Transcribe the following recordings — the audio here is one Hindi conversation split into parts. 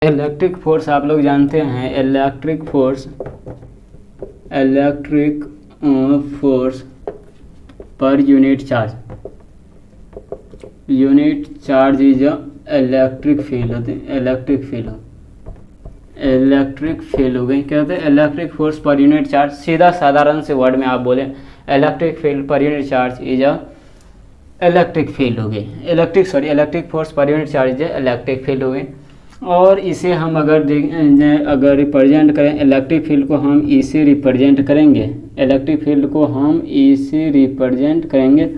इलेक्ट्रिक फोर्स आप लोग जानते हैं, electric force per unit charge is electric field होते हैं। इलेक्ट्रिक फील्ड हो गई, क्या होता है? Electric force per unit charge. सीधा साधारण से वर्ड में आप बोले इलेक्ट्रिक फील्ड पर unit charge is electric field हो गई। Electric force per unit charge is electric field हो गई। और इसे हम अगर रिप्रेजेंट करें, इलेक्ट्रिक फील्ड को हम इसे रिप्रेजेंट करेंगे, इलेक्ट्रिक फील्ड को हम इसे रिप्रेजेंट करेंगे।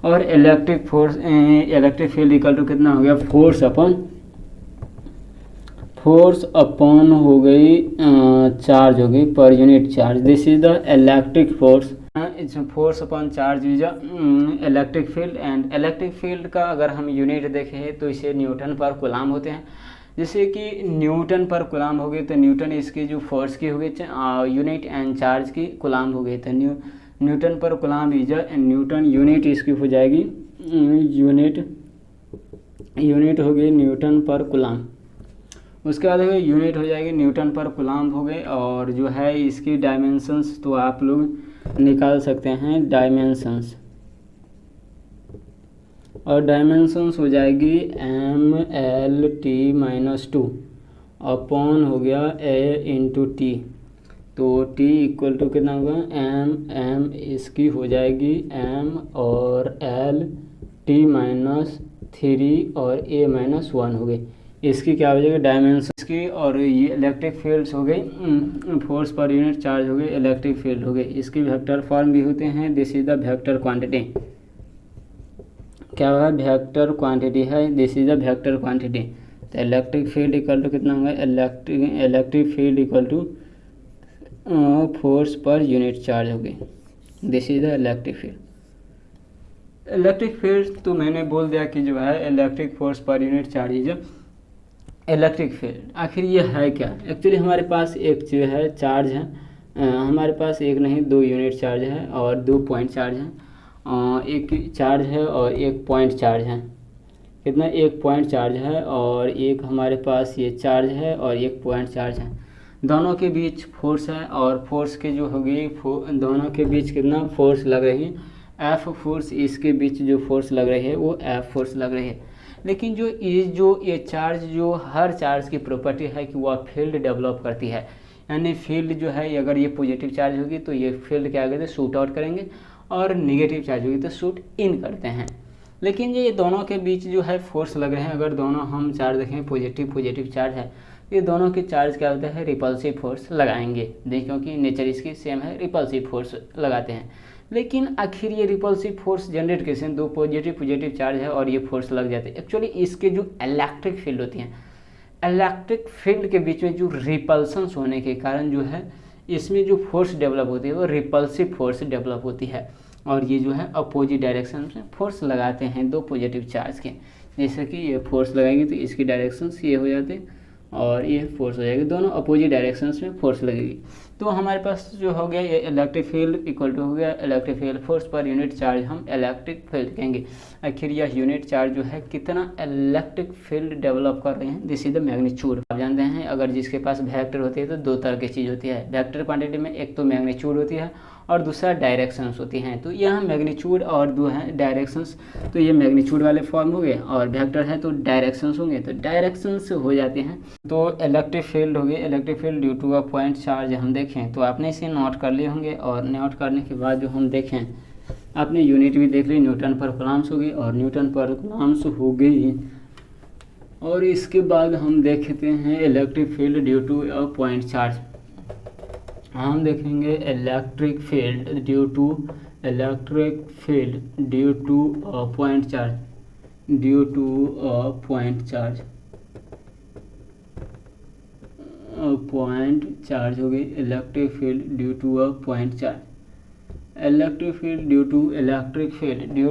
और इलेक्ट्रिक फील्ड इक्वल टू कितना हो गया? फोर्स अपॉन हो गई चार्ज हो गई पर unit charge. This is the electric force. Force upon charge is electric field. And electric field का अगर हम यूनिट देखें तो इसे न्यूटन पर कूलाम होते हैं। जैसे कि न्यूटन पर कूलाम हो गई तो न्यूटन इसकी जो फोर्स की हो गई यूनिट, एंड चार्ज की कूलाम हो गई तो न्यूटन पर कूलाम इज न्यूटन। यूनिट इसकी हो जाएगी यूनिट हो गई न्यूटन पर कूलाम। उसके बाद यूनिट हो जाएगी न्यूटन पर कूलाम हो गए। और जो है इसकी डायमेंशंस तो आप लोग निकाल सकते हैं, डायमेंशंस। और डायमेंशंस हो जाएगी ML/T-2 अपॉन हो गया A/T। तो T इक्वल टू कितना होगा? M इसकी हो जाएगी M और L/T-3 और A-1 हो गई। इसकी क्या हो जाएगी? डायमेंशन इसकी। और ये इलेक्ट्रिक फील्ड्स हो गई, फोर्स पर यूनिट चार्ज हो गई, इलेक्ट्रिक फील्ड हो गई। इसकी वेक्टर फॉर्म भी होते हैं। This is the vector quantity. क्या है? वेक्टर क्वांटिटी है। This is the vector quantity. तो इलेक्ट्रिक फील्ड इक्वल टू कितना होगा? Electric field equal to force per unit charge हो गई। This is the electric field. Electric field तो मैंने बोल दिया कि जो है electric force per unit charge is electric field. आखिर ये है क्या? एक्चुअली हमारे पास एक जो है चार्ज है, हमारे पास एक नहीं 2 यूनिट चार्ज है और 2 पॉइंट चार्ज हैं। एक चार्ज है और एक पॉइंट चार्ज है। कितना? एक पॉइंट चार्ज है और एक हमारे पास ये चार्ज है और एक पॉइंट चार्ज है। दोनों के बीच फोर्स है और फोर्स के जो होगी दोनों के बीच कितना फोर्स लग रही है? F force. इसके बीच जो फोर्स लग रही है वो F फोर्स लग रही है। लेकिन जो ये चार्ज, जो हर चार्ज की प्रॉपर्टी है कि वह फील्ड डेवलप करती है। यानी फील्ड जो है अगर ये पॉजिटिव चार्ज होगी तो ये फील्ड क्या कहते हैं? शूट आउट करेंगे, और नेगेटिव चार्ज होगी तो शूट इन करते हैं। लेकिन ये दोनों के बीच जो है फोर्स लग रहे हैं, अगर दोनों हम चार्ज देखें पॉजिटिव चार्ज है, ये दोनों के चार्ज क्या होता है? रिपल्सिव फोर्स लगाएंगे। देखिए क्योंकि नेचर इसकी सेम है, रिपल्सिव फोर्स लगाते हैं। लेकिन आखिर ये रिपल्सिव फोर्स जनरेट कैसे? 2 पॉजिटिव चार्ज है और ये फोर्स लग जाते हैं। एक्चुअली इसके जो इलेक्ट्रिक फील्ड होती हैं, इलेक्ट्रिक फील्ड के बीच में जो रिपल्सन्स होने के कारण जो है इसमें जो फोर्स डेवलप होती है वो रिपल्सिव फोर्स डेवलप होती है। और ये जो है अपोजिट डायरेक्शन में फोर्स लगाते हैं 2 पॉजिटिव चार्ज के। जैसे कि ये फोर्स लगाएंगे तो इसकी डायरेक्शंस ये हो जाते हैं और ये फोर्स हो जाएगी, दोनों अपोजिट डायरेक्शंस में फोर्स लगेगी। तो हमारे पास जो हो गया ये इलेक्ट्रिक फील्ड इक्वल टू हो गया electric field. Force per unit charge हम इलेक्ट्रिक फील्ड कहेंगे। आखिर यह यूनिट चार्ज जो है कितना इलेक्ट्रिक फील्ड डेवलप कर रहे हैं? This is the magnitude. आप जानते हैं अगर जिसके पास वेक्टर होती है तो 2 तरह की चीज़ होती है वेक्टर क्वांटिटी में। एक तो मैग्नीट्यूड होती है और दूसरा डायरेक्शंस होती हैं। तो यहाँ मैग्नीट्यूड और 2 हैं डायरेक्शंस। तो ये मैग्नीट्यूड वाले फॉर्म हो गए और वेक्टर है तो डायरेक्शंस होंगे, तो डायरेक्शंस हो जाते हैं। तो इलेक्ट्रिक फील्ड हो गई, electric field due to a point charge हम देखें तो आपने इसे नोट कर लिए होंगे। और नोट करने के बाद जो हम देखें, आपने यूनिट भी देख ली, न्यूटन पर कूलम्ब्स हो गई और न्यूटन पर कूलम्ब्स हो गई। और इसके बाद हम देखते हैं electric field due to a point charge. हम देखेंगे electric field due to point charge, due to point charge हो गई electric field due to a point charge. Electric field due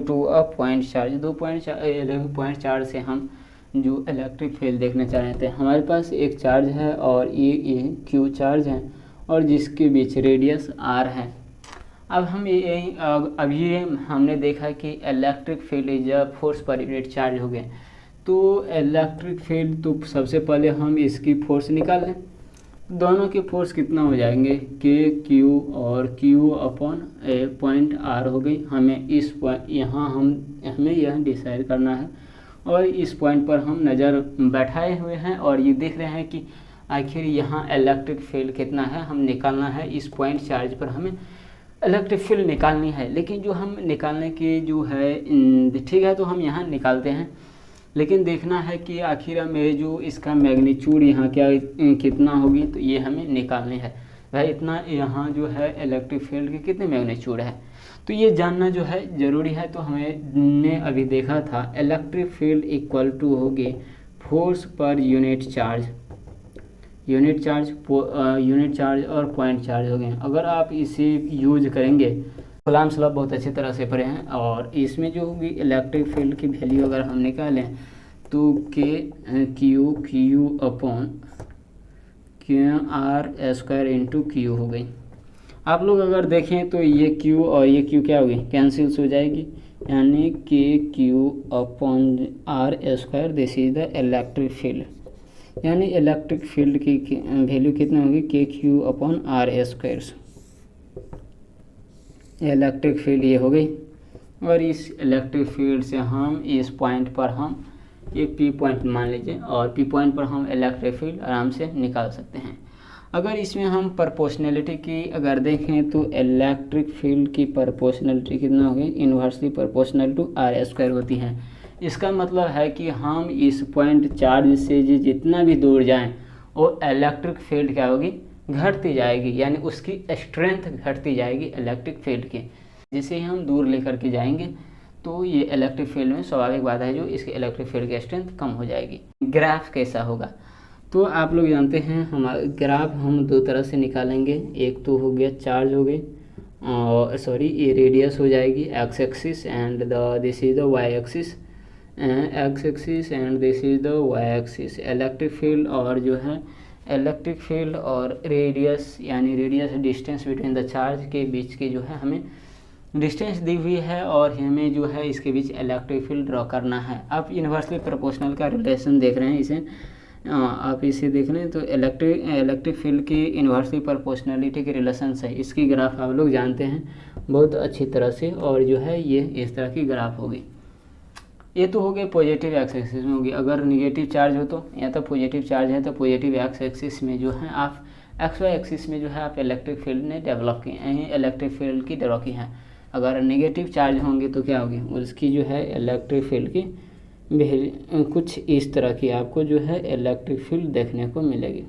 to a point charge. 2 point charge से हम जो इलेक्ट्रिक फील्ड देखना चाह रहे थे, हमारे पास एक चार्ज है और ये क्यू चार्ज है और जिसके बीच रेडियस r है। अब हम अभी हमने देखा कि electric field is force per unit charge हो गए। तो इलेक्ट्रिक फील्ड, तो सबसे पहले हम इसकी फोर्स निकाल लें। दोनों के फोर्स कितना हो जाएंगे, के क्यू और Q upon a point R हो गई। हमें इस पॉइंट यहाँ हमें यह डिसाइड करना है और इस पॉइंट पर हम नज़र बैठाए हुए हैं और ये देख रहे हैं कि आखिर यहाँ इलेक्ट्रिक फील्ड कितना है, हम निकालना है। इस पॉइंट चार्ज पर हमें इलेक्ट्रिक फील्ड निकालनी है, लेकिन जो हम निकालने की जो है ठीक है, तो हम यहाँ निकालते हैं, लेकिन देखना है कि आखिर में जो इसका मैग्नीट्यूड यहाँ क्या कितना होगी, तो ये हमें निकालनी है। भाई इतना यहाँ जो है इलेक्ट्रिक फील्ड के कितने मैग्नीट्यूड है, तो ये जानना जो है ज़रूरी है। तो हमने अभी देखा था इलेक्ट्रिक फील्ड इक्वल टू होगी force per unit charge, unit charge और पॉइंट चार्ज हो गए। अगर आप इसे यूज करेंगे, कूलम्ब्स लॉ बहुत अच्छी तरह से पढ़े हैं, और इसमें जो होगी इलेक्ट्रिक फील्ड की वैल्यू अगर हम निकालें तो के Q upon Q R square into Q हो गई। आप लोग अगर देखें तो ये क्यू और ये क्यू क्या होगी, कैंसिल्स हो जाएगी, यानी K Q upon R square, this is the electric field. यानी इलेक्ट्रिक फील्ड की वैल्यू कितनी होगी, K Q upon R square. Electric field ये हो गई, और इस इलेक्ट्रिक फील्ड से हम इस पॉइंट पर हम ये पी पॉइंट मान लीजिए, और पी पॉइंट पर हम इलेक्ट्रिक फील्ड आराम से निकाल सकते हैं। अगर इसमें हम प्रोपोर्शनलिटी की अगर देखें तो इलेक्ट्रिक फील्ड की प्रोपोर्शनलिटी कितना होगी, inversely proportional to R square होती है। इसका मतलब है कि हम इस पॉइंट चार्ज से जितना भी दूर जाएं वो इलेक्ट्रिक फील्ड क्या होगी, घटती जाएगी, यानी उसकी स्ट्रेंथ घटती जाएगी इलेक्ट्रिक फील्ड की। जैसे ही हम दूर लेकर के जाएंगे तो ये इलेक्ट्रिक फील्ड में स्वाभाविक बात है जो इसके इलेक्ट्रिक फील्ड की स्ट्रेंथ कम हो जाएगी। ग्राफ कैसा होगा, तो आप लोग जानते हैं हमारा ग्राफ हम दो तरह से निकालेंगे। एक तो हो गया चार्ज हो गई, और सॉरी ये रेडियस हो जाएगी X axis and this is the Y axis, X axis and this is the Y axis. Electric field और जो है इलेक्ट्रिक फील्ड और रेडियस, यानी radius distance between the charge के बीच की जो है हमें डिस्टेंस दी हुई है, और हमें जो है इसके बीच इलेक्ट्रिक फील्ड ड्रॉ करना है। आप इन्वर्सली प्रोपोर्शनल का रिलेशन देख रहे हैं, इसे आप इसे देख लें तो इलेक्ट्रिक फील्ड की इन्वर्सली प्रोपोर्शनलिटी के रिलेशन है। इसकी ग्राफ आप लोग जानते हैं बहुत अच्छी तरह से, और जो है ये इस तरह की ग्राफ होगी। ये तो हो गए पॉजिटिव एक्स एक्सिस में होगी। अगर निगेटिव चार्ज हो तो, या तो पॉजिटिव चार्ज है तो पॉजिटिव एक्स एक्सिस में जो है आप एक्स वाई एक्सिस में जो है आप इलेक्ट्रिक फील्ड ने डेवलप किए हैं, इलेक्ट्रिक फील्ड की ड्रॉ की हैं। अगर नेगेटिव चार्ज होंगे तो क्या होगी, उसकी जो है इलेक्ट्रिक फील्ड की कुछ इस तरह की आपको जो है इलेक्ट्रिक फील्ड देखने को मिलेगी।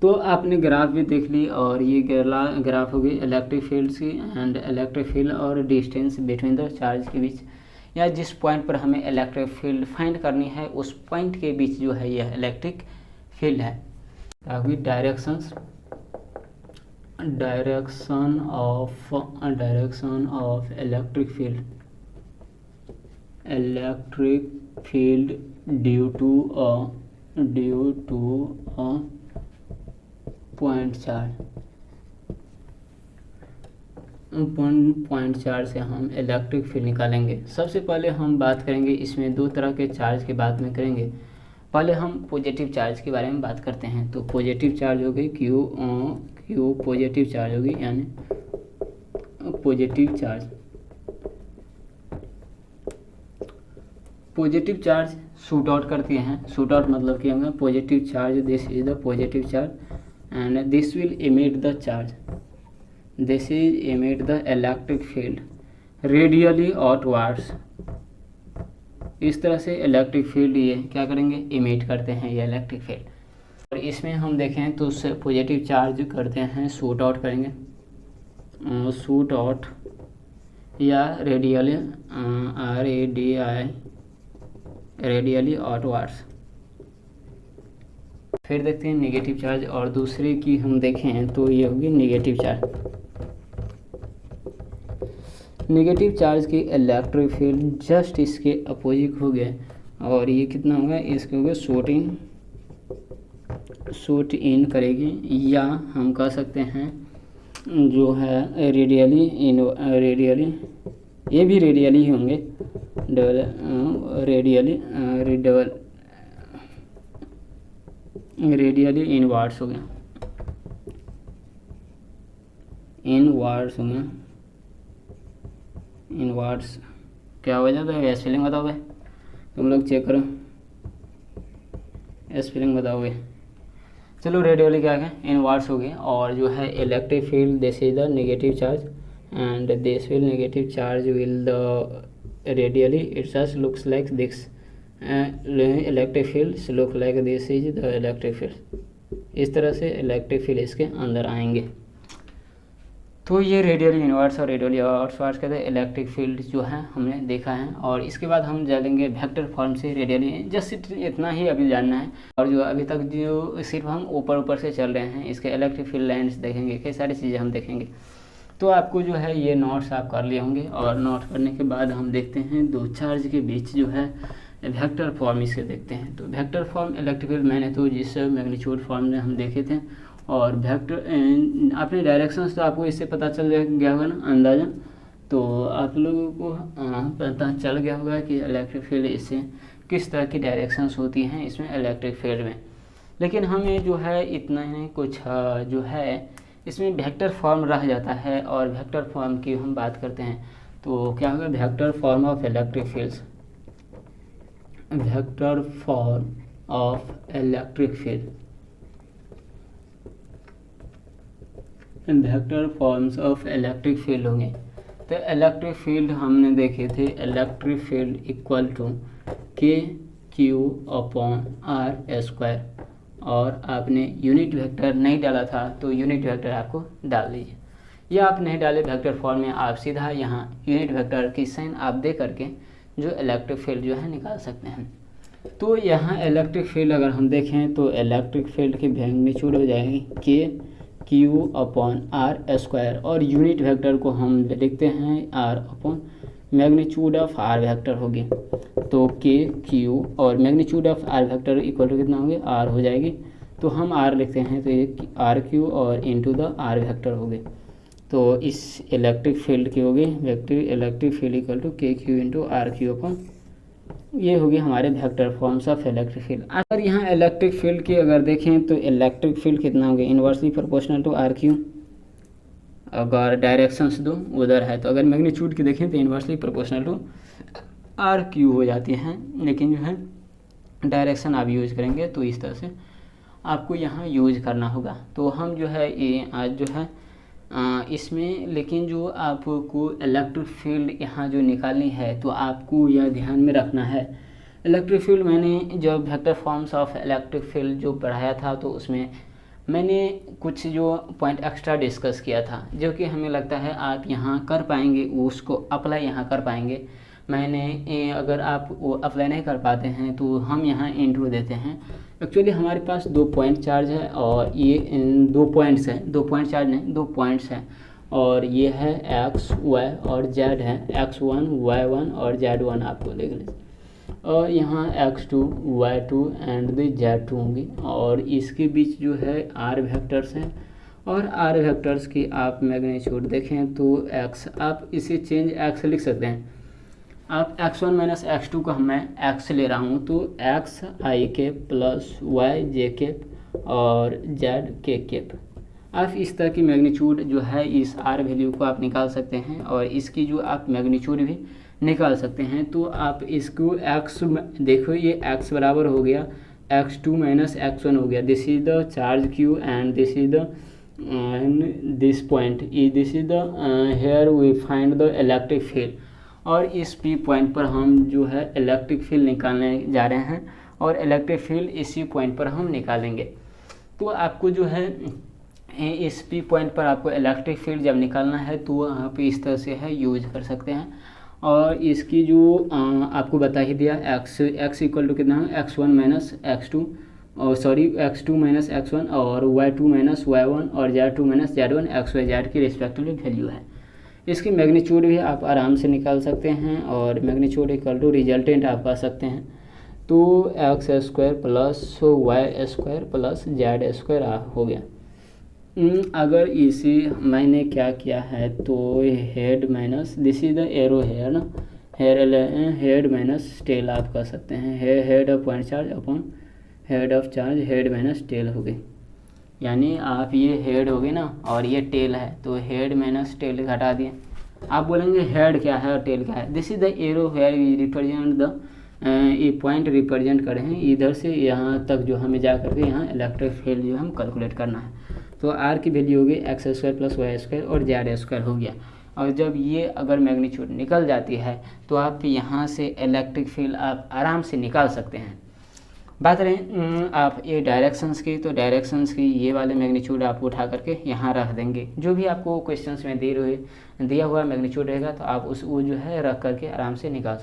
तो आपने ग्राफ भी देख ली, और ये ग्राफ होगी इलेक्ट्रिक फील्ड की एंड इलेक्ट्रिक फील्ड और डिस्टेंस बिटवीन द चार्ज के बीच, या जिस पॉइंट पर हमें इलेक्ट्रिक फील्ड फाइंड करनी है उस पॉइंट के बीच जो है यह इलेक्ट्रिक फील्ड है। अभी direction of electric field due to a point charge से हम इलेक्ट्रिक फील्ड निकालेंगे। सबसे पहले हम बात करेंगे, इसमें दो तरह के चार्ज के बाद में करेंगे। पहले हम पॉजिटिव चार्ज के बारे में बात करते हैं। तो पॉजिटिव चार्ज हो गई क्यू पॉजिटिव चार्ज होगी, यानी पॉजिटिव चार्ज शूट आउट करती हैं। शूट आउट मतलब क्या होगा, positive charge, this is the positive charge and this will emit the charge, this is emit the electric field radially outwards. इस तरह से इलेक्ट्रिक फील्ड ये क्या करेंगे, इमिट करते हैं ये इलेक्ट्रिक फील्ड। और इसमें हम देखें तो उससे पॉजिटिव चार्ज करते हैं शूट आउट करेंगे, शूट आउट या रेडियली RADI रेडियली आउटवर्ड्स। फिर देखते हैं नेगेटिव चार्ज, और दूसरे की हम देखें तो ये होगी नेगेटिव चार्ज। नेगेटिव चार्ज की इलेक्ट्रिक फील्ड जस्ट इसके अपोजिट हो गए, और ये कितना होगा, इसके हो गए शूट इन करेगी, या हम कह सकते हैं जो है रेडियली ये भी रेडियली ही होंगे, रेडियली इनवर्ड्स हो गया, इनवर्ड्स हो गया, इनवर्ड्स क्या हो जाता है? स्पेलिंग बताओ भाई, तुम लोग चेक करो, स्पेलिंग बताओगे। चलो रेडियली क्या है? इनवर्स हो गया। और जो है electric field, this is the negative charge and this will negative charge will the radially it just looks like this, electric field look like this is the electric field. इस तरह से इलेक्ट्रिक फील्ड इसके अंदर आएंगे। तो ये रेडियली इनवर्स और रेडियली आउटवर्ड्स कहते हैं इलेक्ट्रिक फील्ड जो है हमने देखा है। और इसके बाद हम जानेंगे वेक्टर फॉर्म से रेडियली, जस्ट इतना ही अभी जानना है। और जो अभी तक जो सिर्फ हम ऊपर से चल रहे हैं, इसके इलेक्ट्रिक फील्ड लाइन्स देखेंगे, कई सारी चीज़ें हम देखेंगे। तो आपको जो है ये नोट्स आप कर लिए होंगे। और नोट करने के बाद हम देखते हैं दो चार्ज के बीच जो है वेक्टर फॉर्म इसके देखते हैं। तो वेक्टर फॉर्म इलेक्ट्रिक फील्ड मैंने तो जिस मैग्नीट्यूड फॉर्म में हम देखे थे, और वेक्टर अपने डायरेक्शंस तो आपको इससे पता चल गया होगा ना अंदाज़ा। तो आप लोगों को पता चल गया होगा कि इलेक्ट्रिक फील्ड इससे किस तरह की डायरेक्शंस होती हैं इसमें इलेक्ट्रिक फील्ड में। लेकिन हमें जो है इतना ही कुछ जो है इसमें वेक्टर फॉर्म रह जाता है। और वेक्टर फॉर्म की हम बात करते हैं तो क्या होगा? Vector form of electric fields, vector form of electric field, vector forms of electric field होंगे। तो इलेक्ट्रिक फील्ड हमने देखे थे, electric field equal to KQ/R²। और आपने यूनिट वेक्टर नहीं डाला था तो यूनिट वेक्टर आपको डाल लीजिए, या आप नहीं डाले वेक्टर फॉर्म में, आप सीधा यहाँ यूनिट वेक्टर की साइन आप दे करके जो इलेक्ट्रिक फील्ड जो है निकाल सकते हैं। तो यहाँ इलेक्ट्रिक फील्ड अगर हम देखें तो इलेक्ट्रिक फील्ड की मैग्नीट्यूड हो जाएगी KQ/R²। और यूनिट वेक्टर को हम लिखते हैं R/ magnitude of R vector होगी। तो KQ और magnitude of R vector equal to कितना होगी? R हो जाएगी। तो हम R लिखते हैं तो ये RQ और इंटू द R वेक्टर हो गए। तो इस इलेक्ट्रिक फील्ड की होगी electric field equal to KQ into RQ। ये होगी हमारे vector forms of electric field. अगर यहाँ इलेक्ट्रिक फील्ड की अगर देखें तो इलेक्ट्रिक फील्ड कितना होगा? Inversely proportional to RQ। अगर डायरेक्शंस दो उधर है तो अगर मैग्नीट्यूड की देखें तो इन्वर्सली प्रोपोर्शनल टू RQ हो जाती हैं। लेकिन जो है डायरेक्शन आप यूज करेंगे तो इस तरह से आपको यहाँ यूज करना होगा। तो हम जो है ये आज जो है इसमें, लेकिन जो आपको इलेक्ट्रिक फील्ड यहाँ जो निकालनी है तो आपको यह ध्यान में रखना है। इलेक्ट्रिक फील्ड मैंने जब vector forms of electric field जो पढ़ाया था तो उसमें मैंने कुछ जो पॉइंट एक्स्ट्रा डिस्कस किया था जो कि हमें लगता है आप यहाँ कर पाएंगे, उसको अप्लाई यहाँ कर पाएंगे। मैंने अगर आप वो अप्लाई नहीं कर पाते हैं तो हम यहाँ इंट्रो देते हैं। एक्चुअली हमारे पास 2 पॉइंट चार्ज है और ये 2 पॉइंट्स हैं, 2 पॉइंट चार्ज नहीं 2 पॉइंट्स हैं। और ये है x, y और z है, x1, y1 और z1 आपको लिख लीजिए। और यहाँ x2, y2 and the z2 होंगी। और इसके बीच जो है r वेक्टर्स हैं। और r वेक्टर्स की आप मैग्नीट्यूड देखें तो x, आप इसे चेंज x लिख सकते हैं। आप x1 माइनस x2 का मैं x ले रहा हूँ तो x i cap plus y j cap और z k कैप। आप इस तरह की मैग्नीट्यूड जो है इस r वैल्यू को आप निकाल सकते हैं और इसकी जो आप मैग्नीट्यूड भी निकाल सकते हैं। तो आप इसको x देखो, ये x बराबर हो गया x2 माइनस x1 हो गया। This is the charge q and this is the this point, this is the here we find the electric field. और इस P पॉइंट पर हम जो है इलेक्ट्रिक फील्ड निकालने जा रहे हैं और इलेक्ट्रिक फील्ड इसी पॉइंट पर हम निकालेंगे। तो आपको जो है इस P पॉइंट पर आपको इलेक्ट्रिक फील्ड जब निकालना है तो वहाँ पे इस तरह से है यूज कर सकते हैं। और इसकी जो आपको बता ही दिया x इक्वल टू कितना है x1 माइनस x2 और सॉरी x2 माइनस x1 और y2 माइनस y1 और z2 minus z1 x y z की रिस्पेक्टिवली वैल्यू है। इसकी मैग्नीट्यूड भी आप आराम से निकाल सकते हैं और मैग्नीट्यूड इक्वल टू रिजल्टेंट आप पा सकते हैं। तो x² plus y² plus z² हो गया। अगर इसी मैंने क्या किया है तो head minus this is the arrow है ना, हेड माइनस टेल आप कर सकते हैं, head of point charge upon head of charge, head minus tell हो गई। यानी आप ये हेड हो गई ना और ये टेल है, तो हेड माइनस टेल घटा दिए। आप बोलेंगे हेड क्या है और टेल क्या है। This is the arrow where we represent the, ये पॉइंट रिप्रेजेंट करे हैं इधर से यहाँ तक जो हमें जा करके यहाँ इलेक्ट्रिक फील्ड जो हम कैलकुलेट करना है। तो आर की वैल्यू हो गई X square plus Y square और जेड स्क्वायर हो गया। और जब ये अगर मैग्नीट्यूड निकल जाती है तो आप यहाँ से इलेक्ट्रिक फील्ड आप आराम से निकाल सकते हैं। बात रहे आप ये डायरेक्शंस की, तो डायरेक्शंस की ये वाले मैग्नीट्यूड आप उठा करके यहाँ रख देंगे। जो भी आपको क्वेश्चंस में दिया हुआ मैग्नीट्यूड रहेगा तो आप वो जो है रख करके आराम से निकाल